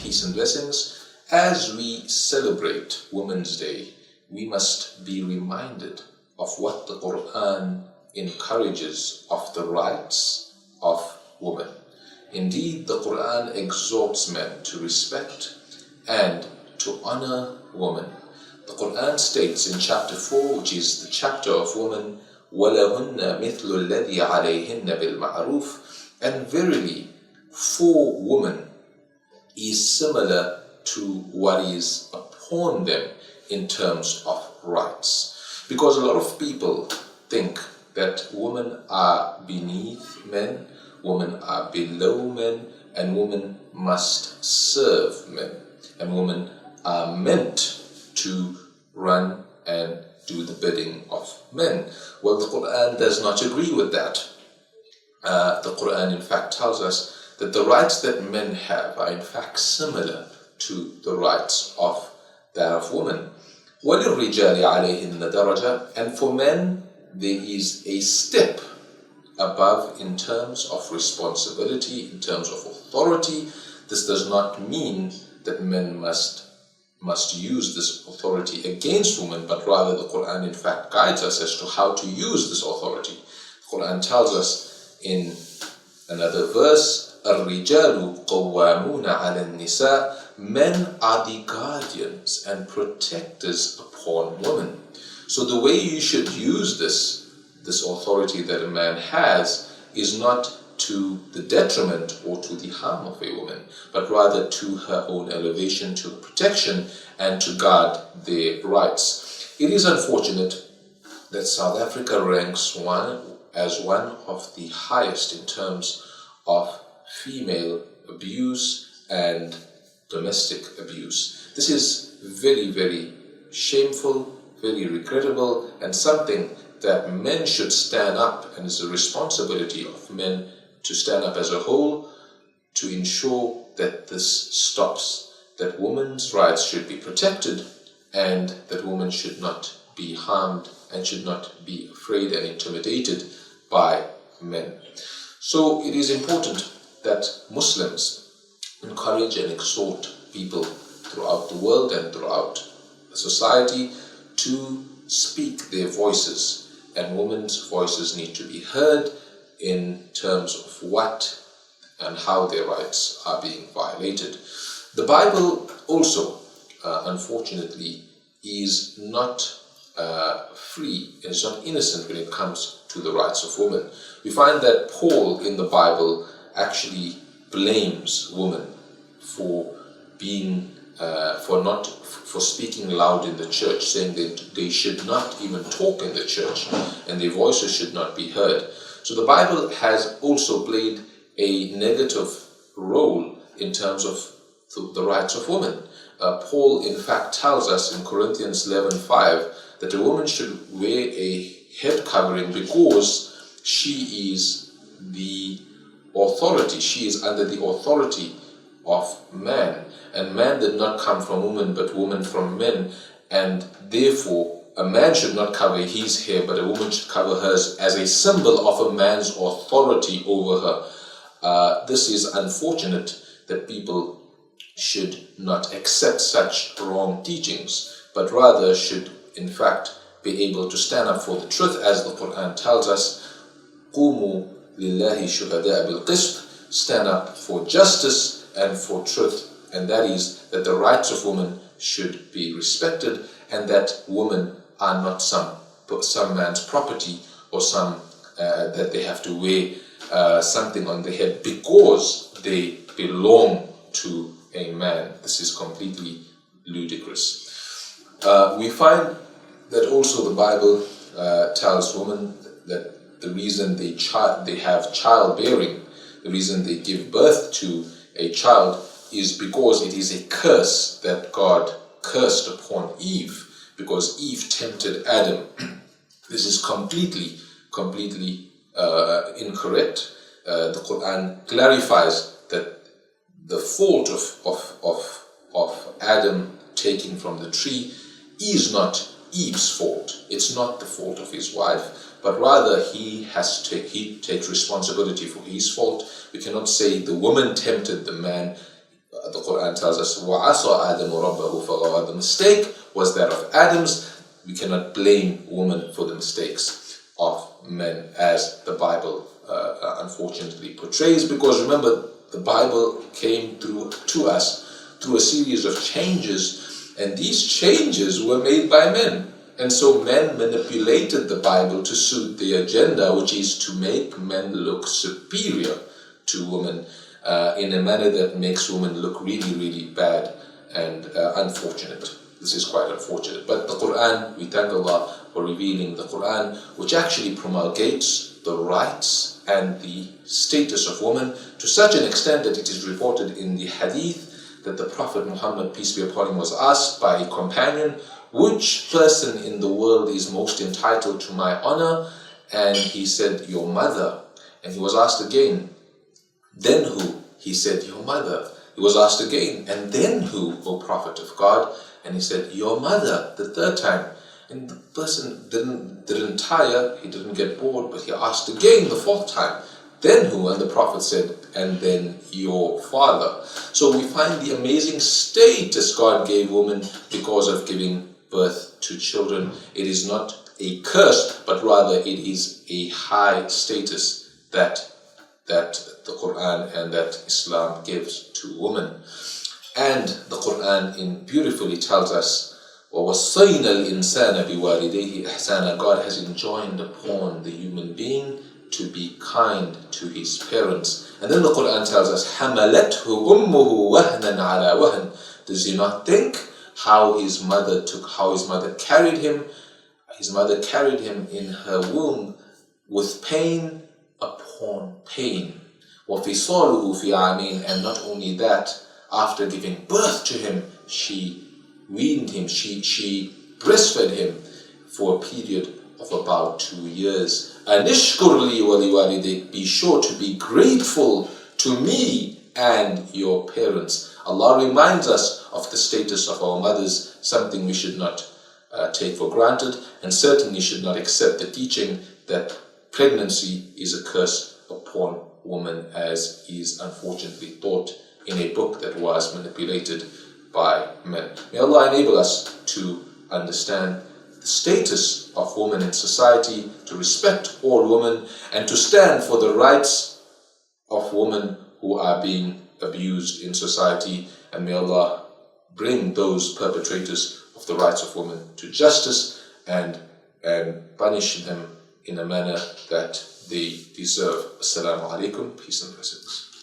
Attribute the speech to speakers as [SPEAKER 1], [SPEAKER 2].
[SPEAKER 1] peace and blessings, as we celebrate Women's Day, we must be reminded of what the Quran encourages of the rights of women. Indeed, the Quran exhorts men to respect and to honor women. The Quran states in chapter 4, which is the chapter of women, وَلَهُنَّ مِثْلُ الَّذِي عَلَيْهِنَّ بِالْمَعْرُوفِ, and verily, for women is similar to what is upon them in terms of rights. Because a lot of people think that women are beneath men, women are below men, and women must serve men, and women are meant to run and do the bidding of men. Well, the Quran does not agree with that. The Quran in fact tells us that the rights that men have are in fact similar to the rights of that of women. وَلِلرِّجَالِ عَلَيْهِنَّ دَرَجَةً, and for men there is a step above in terms of responsibility, in terms of authority. This does not mean that men must use this authority against women, but rather the Quran in fact guides us as to how to use this authority. The Quran tells us in another verse, الرِّجَالُ قَوَّامُونَ عَلَى النِّسَاءِ, men are the guardians and protectors upon women. So the way you should use this authority that a man has is not to the detriment or to the harm of a woman, but rather to her own elevation, to her protection, and to guard their rights. It is unfortunate that South Africa ranks as one of the highest in terms of female abuse and domestic abuse. This is very, very shameful, very regrettable, and something that men should stand up, and it's a responsibility of men to stand up as a whole to ensure that this stops, that women's rights should be protected, and that women should not be harmed and should not be afraid and intimidated by men. So it is important that Muslims encourage and exhort people throughout the world and throughout society to speak their voices, and women's voices need to be heard in terms of what and how their rights are being violated. The Bible also, unfortunately, is not free and is not innocent when it comes to the rights of women. We find that Paul in the Bible actually blames women for being for speaking loud in the church, saying that they should not even talk in the church and their voices should not be heard. So the Bible has also played a negative role in terms of the rights of women. Paul in fact tells us in Corinthians 11:5 that a woman should wear a head covering because she is the authority, she is under the authority of man, and man did not come from woman but woman from men, and therefore a man should not cover his hair but a woman should cover hers as a symbol of a man's authority over her. This is unfortunate that people should not accept such wrong teachings, but rather should in fact be able to stand up for the truth, as the Quran tells us, قُومُوا لِلَّهِ شُهَدَاءَ بِالْقِسْطِ, stand up for justice and for truth, and that is that the rights of women should be respected, and that women are not some man's property, or that they have to wear something on their head because they belong to a man. This is completely ludicrous. We find that also the Bible tells women that the reason they have childbearing, the reason they give birth to a child, is because it is a curse that God cursed upon Eve, because Eve tempted Adam. This is completely incorrect. The Quran clarifies that the fault of Adam taking from the tree is not Eve's fault. It's not the fault of his wife, but rather he takes responsibility for his fault. We cannot say the woman tempted the man. The Quran tells us, وَعَصَى آدَمُ رَبَّهُ فَغَوَى. The mistake was that of Adam's. We cannot blame women for the mistakes of men, as the Bible unfortunately portrays, because remember, the Bible came to us through a series of changes, and these changes were made by men. And so men manipulated the Bible to suit their agenda, which is to make men look superior to women in a manner that makes women look really, really bad and unfortunate. This is quite unfortunate. But the Quran, we thank Allah for revealing the Quran, which actually promulgates the rights and the status of women to such an extent that it is reported in the hadith that the Prophet Muhammad, peace be upon him, was asked by a companion, which person in the world is most entitled to my honor? And he said, your mother. And he was asked again, then who? He said, your mother. He was asked again, and then who, O Prophet of God? And he said, your mother, the third time. And the person didn't tire, he didn't get bored, but he asked again the fourth time, then who? And the Prophet said, and then your father. So we find the amazing status God gave women because of giving birth to children. It is not a curse, but rather it is a high status that the Quran and that Islam gives to women. And the Quran beautifully tells us, وَوَصَّيْنَا الْإِنسَانَ بِوَالِدَيْهِ إِحْسَانًا. God has enjoined upon the human being to be kind to his parents. And then the Quran tells us, حَمَلَتْهُ أُمُّهُ وَهْنًا عَلَى وَهْنٍ. Does he not think how his mother carried him? His mother carried him in her womb with pain upon pain. وَفِصَالُهُ فِي عَامِينَ. And not only that, after giving birth to him, she weaned him, she breastfed him for a period of about 2 years. Anishkur li wa liwalidayk. Be sure to be grateful to me and your parents. Allah reminds us of the status of our mothers, something we should not take for granted, and certainly should not accept the teaching that pregnancy is a curse upon woman, as is unfortunately taught in a book that was manipulated by men. May Allah enable us to understand the status of women in society, to respect all women, and to stand for the rights of women who are being abused in society. And may Allah bring those perpetrators of the rights of women to justice and punish them in a manner that they deserve. Assalamu alaikum, peace and blessings.